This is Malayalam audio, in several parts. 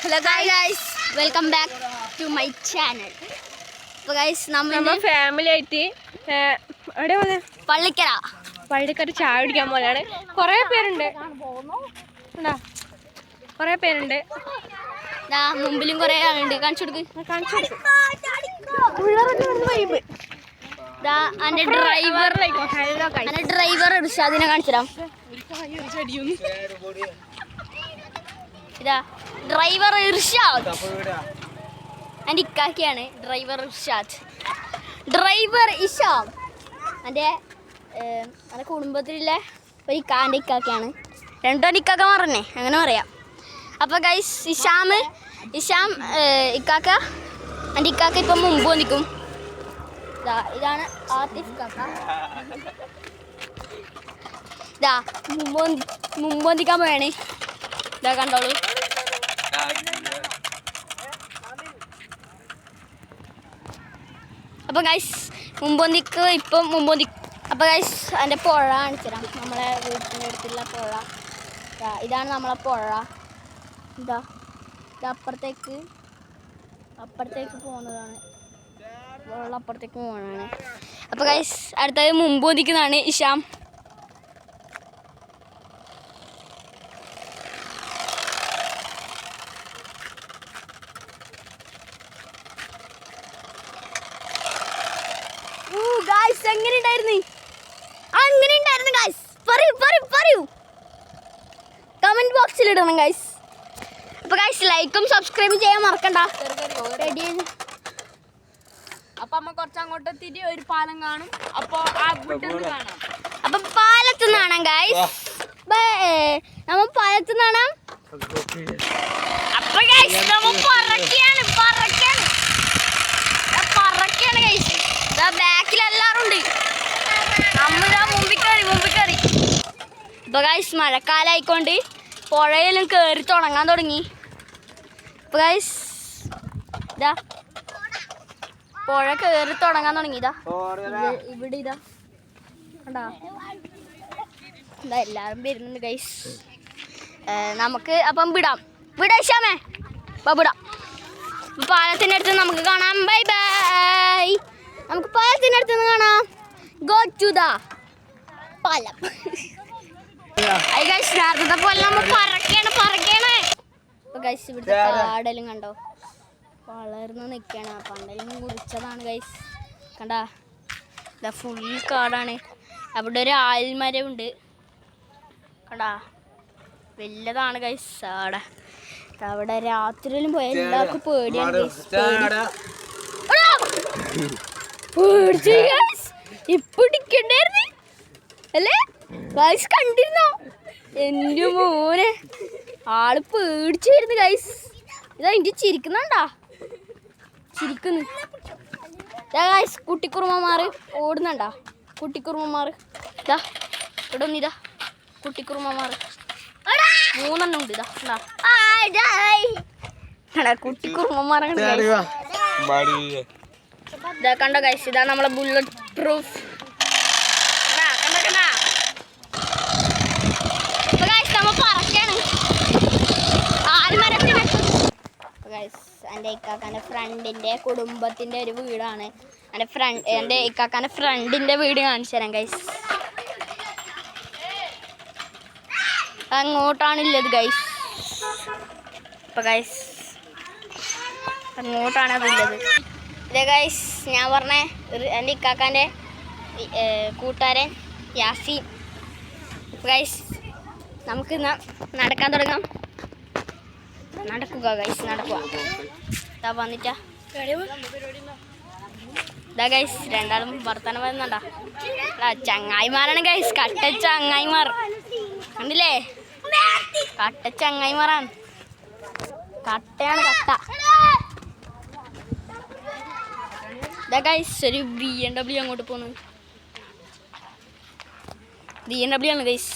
Hello guys, welcome back to my channel. അപ്പോൾ guys നമ്മൾ ഫാമിലി ആയിട്ട് എവിടെ വന്നേ പള്ളിക്കര ചായ കുടിക്കാൻ പോലെയാണ്. കുറേ പേരുണ്ട്. മുമ്പിലും കുറേ ആളുണ്ട്. കാണിച്ചു കൊടുക്ക്. ഡ്രൈവർ ഇർഷാദിനെ കാണിച്ചുതരാം. ഇതാ ഡ്രൈവർ ഇർഷാദ്. എൻ്റെ ഇക്കാക്കയാണ് ഡ്രൈവർ ഇർഷാദ്. ഡ്രൈവർ ഇഷാം എൻ്റെ കുടുംബത്തിലുള്ള ഒരു എൻ്റെ ഇക്കാക്കയാണ്. രണ്ടും ഇക്കാക്ക പറഞ്ഞേ അങ്ങനെ പറയാം. അപ്പോൾ ഗൈസ് ഇഷാം ഇക്കാക്ക എൻ്റെ ഇക്കാക്ക ഇപ്പം മുമ്പ് വന്നിക്കും. ഇതാണ് ആത്തിഫ് കാക്ക. ഇതാ മുമ്പ് വന്നിക്കാൻ പോയാണ്. ഇതാ കണ്ടോളൂ. അപ്പോൾ ഗൈസ് ഇപ്പം മുമ്പൊന്തി. അപ്പോൾ ഗൈസ് എൻ്റെ പുഴ കാണിച്ചു തരാം. നമ്മളെ വീട്ടിൻ്റെ അടുത്തുള്ള പുഴ ഇതാണ് നമ്മളെ പുഴ. ഇത് അപ്പുറത്തേക്ക് പോകുന്നതാണ്. വെള്ളം അപ്പുറത്തേക്ക് പോകുന്നതാണ്. അപ്പോൾ ഗൈസ് അടുത്തത് മുമ്പ് ഒന്നിക്കുന്നതാണ് ഇഷാം. എങ്ങനെ ഉണ്ടായിരുന്നു ഗൈസ്? പറയൂ കമന്റ് ബോക്സിൽ ഇടണം ഗൈസ്. അപ്പൊ ഗൈസ് ലൈക്കും സബ്സ്ക്രൈബും ചെയ്യാൻ മറക്കണ്ട. അപ്പൊ അമ്മ കുറച്ചങ്ങോട്ട് എത്തിയിട്ട് ഒരു പാലം കാണും. അപ്പൊ കാണാം. അപ്പൊ പാലത്ത് നിന്നാണ് ഗൈസ്. നമ്മ പാലത്ത് നിന്നാണ്. അപ്പൊ ഗൈസ് നമ്മ പറക്കാണ് ഗൈസ്. ബാക്കിൽ എല്ലാവരും ഉണ്ട്. നമ്മളിതാ മുമ്പിൽ കയറി. ഇപ്പൊ ഗൈസ് മഴക്കാലായിക്കൊണ്ട് പുഴയിലും കയറി തുടങ്ങാൻ തുടങ്ങി. ഇപ്പൊ ഗൈസ് ഇതാ പുഴ കയറി തുടങ്ങാൻ തുടങ്ങി. ഇവിടെ കണ്ടാ എല്ലാവരും വരുന്നുണ്ട് ഗൈസ്. നമുക്ക് അപ്പം വിടാം ഇഷാമേ. വിടാം. പാലത്തിൻ്റെ അടുത്ത് നമുക്ക് കാണാം. Bye bye. നമുക്ക് പാലത്തിൻ്റെ അടുത്ത് നിന്ന് കാണാം. ഗോ ടു ദ പാലം. നേരത്തെ പോലെ നമ്മൾ പറക്കാണ്. ഇപ്പൊ ഗൈസ് ഇവിടുത്തെ കാടെല്ലാം കണ്ടോ വളർന്ന് നിൽക്കുകയാണ്. പണ്ടെല്ലാം കുറിച്ചതാണ് ഗൈസ്. കണ്ടാ ഇതാ ഫുൾ കാടാണ്. അവിടെ ഒരു ആൽമരമുണ്ട്. കണ്ടാ വലുതാണ് ഗൈസ്. അവിടെ രാത്രിയിലും പോയ എല്ലാവർക്കും പേടിയാണ് ഗൈസ്. ഇപ്പിടിക്കണ്ടായിരുന്നു അല്ലേ ഗൈസ്? കണ്ടിരുന്നോ? എൻ്റെ മോനെ ആള് പേടിച്ചു വരുന്നു ഗൈസ്. ഇതാ എൻ്റെ ചിരിക്കുന്നുണ്ടാ? ചിരിക്കുന്നു ഗൈസ്. കുട്ടിക്കുറുമ്മമാർ ഓടുന്നുണ്ടാ? കുട്ടിക്കുറുമ്മമാർ ഇതാ ഇവിടെ ഒന്നിതാ. കുട്ടിക്കുറുമ്മമാർ 3 എണ്ണം ഉണ്ട്. ഇതാ കുട്ടിക്കുറുമ്മമാരെ ഇതാ കണ്ടോ ഗൈസ്. ഇതാ നമ്മളെ ബുള്ളറ്റ് പ്രൂഫ്. എൻ്റെ ഇക്കാക്കാൻ്റെ ഫ്രണ്ടിൻ്റെ കുടുംബത്തിൻ്റെ ഒരു വീടാണ്. എൻ്റെ ഇക്കാക്കാൻ്റെ ഫ്രണ്ടിൻ്റെ വീട് കാണിച്ചു തരാം ഗൈസ്. അങ്ങോട്ടാണില്ലത് ഗൈസ്. ഇപ്പം ഗൈസ് അങ്ങോട്ടാണ് അതില്ലത്. ഇതേ ഗൈസ് ഞാൻ പറഞ്ഞ എൻ്റെ ഇക്കാക്കാൻ്റെ കൂട്ടുകാരൻ യാസീൻ. ഗൈസ് നമുക്ക് നടക്കാൻ തുടങ്ങാം. നടക്കുക ഗൈസ് നടക്കുക. ഇതാ വന്നിട്ടാ ഇതാ ഗൈസ് രണ്ടാളും വർത്തമാനം വരുന്നുണ്ടാ. ചങ്ങായിമാരാണ് ഗൈസ്. കട്ട ചങ്ങായിമാർ കണ്ടില്ലേ? കട്ട ചങ്ങായിമാറാണ്. കട്ടയാണ് കട്ട. ഇതാ ഗൈസ് ഒരു BMW അങ്ങോട്ട് പോന്നു. BMW ആണ് ഗൈസ്.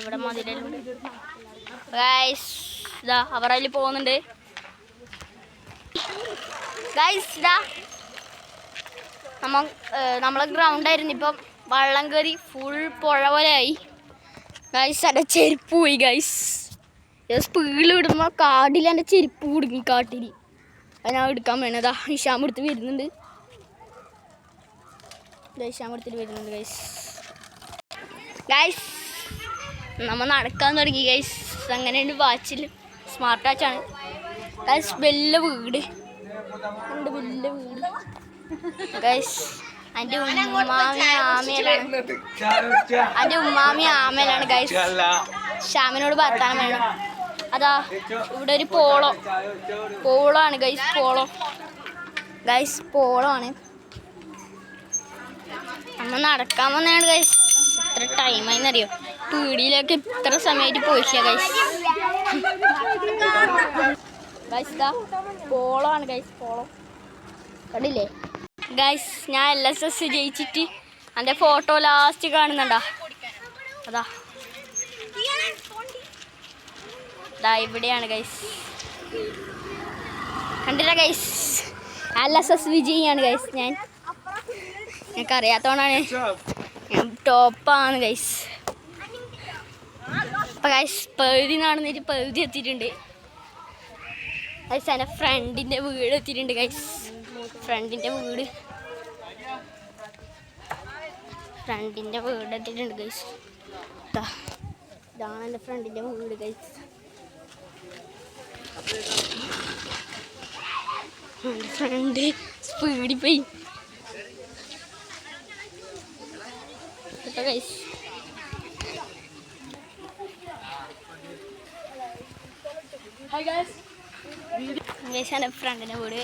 ഇവിടെ മതിലും ഗൈസ് ഇതാ അവർ അതിൽ പോകുന്നുണ്ട് ഗൈസ്. ഇതാ നമ്മളെ ഗ്രൗണ്ടായിരുന്നു. ഇപ്പം വള്ളം കയറി ഫുൾ പുഴ പോലെ ആയി ഗൈസ്. എൻ്റെ ചെരുപ്പ് പോയി ഗൈസ്. സ്പീഡിൽ വിടുമ്പോൾ കാടിൽ എൻ്റെ ചെരുപ്പ് കുടുങ്ങി കാട്ടിൽ. അത് ഞാൻ എടുക്കാൻ വേണതാ. ഇഷാം എടുത്ത് വരുന്നുണ്ട്. ഇഷാം എടുത്തിട്ട് വരുന്നുണ്ട് ഗൈസ്. ഗൈസ് നമ്മൾ നടക്കാൻ തുടങ്ങി ഗൈസ്. അങ്ങനെയുണ്ട് വാച്ചിൽ. Smart വാച്ചാണ് guys. വലിയ വീട് ഉണ്ട്, വലിയ വീട് ഗൈസ്. എൻ്റെ ഉമ്മാമി ആമയിലാണ് ഗൈസ്. ഷ്യാമിനോട് വർത്താനം വേണം. അതാ ഇവിടെ ഒരു പോളോ ആണ് ഗൈസ്. പോളോ ആണ്. നമ്മൾ നടക്കാൻ വന്നതാണ് ഗൈസ്. എത്ര ടൈമായിന്നറിയോ? പീടിയിലൊക്കെ ഇത്ര സമയമായിട്ട് പോയിട്ടില്ല ഗൈസ്. പോളോ ആണ് ഗൈസ്. പോളോ കണ്ടില്ലേ ഗൈസ്? ഞാൻ LSS ജയിച്ചിട്ട് എൻ്റെ ഫോട്ടോ ലാസ്റ്റ് കാണുന്നുണ്ടാ? അതാ ഇവിടെയാണ് ഗൈസ്. കണ്ടില്ല ഗൈസ്? LSS വിജയിയാണ് guys. ഞങ്ങൾക്ക് അറിയാത്തതുകൊണ്ടാണ്. ഞാൻ ടോപ്പാണ് ഗൈസ്. അപ്പം ഗൈസ് പകുതി നടന്നിട്ട് പകുതി എത്തിയിട്ടുണ്ട് ഗൈസ്. എൻ്റെ ഫ്രണ്ടിൻ്റെ വീട് എത്തിയിട്ടുണ്ട് ഗൈസ്. ഫ്രണ്ടിൻ്റെ വീട് എത്തിയിട്ടുണ്ട് ഗൈസ്. ഇതാണ് എൻ്റെ ഫ്രണ്ടിൻ്റെ വീട് ഗൈസ്. എൻ്റെ ഫ്രണ്ട് സ്പീഡിൽ പോയി ഗൈസ്. ഗൈസ് എൻ്റെ ഫ്രണ്ടിൻ്റെ വീട്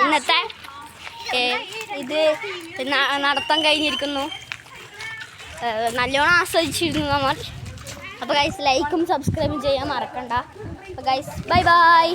ഇന്നത്തെ ഇത് നടത്താൻ കഴിഞ്ഞിരിക്കുന്നു. നല്ലോണം ആസ്വദിച്ചിരുന്നു നമ്മൾ. അപ്പോൾ ഗൈസ് ലൈക്കും സബ്സ്ക്രൈബും ചെയ്യാൻ മറക്കണ്ട. അപ്പോൾ ഗൈസ് ബൈ ബൈ.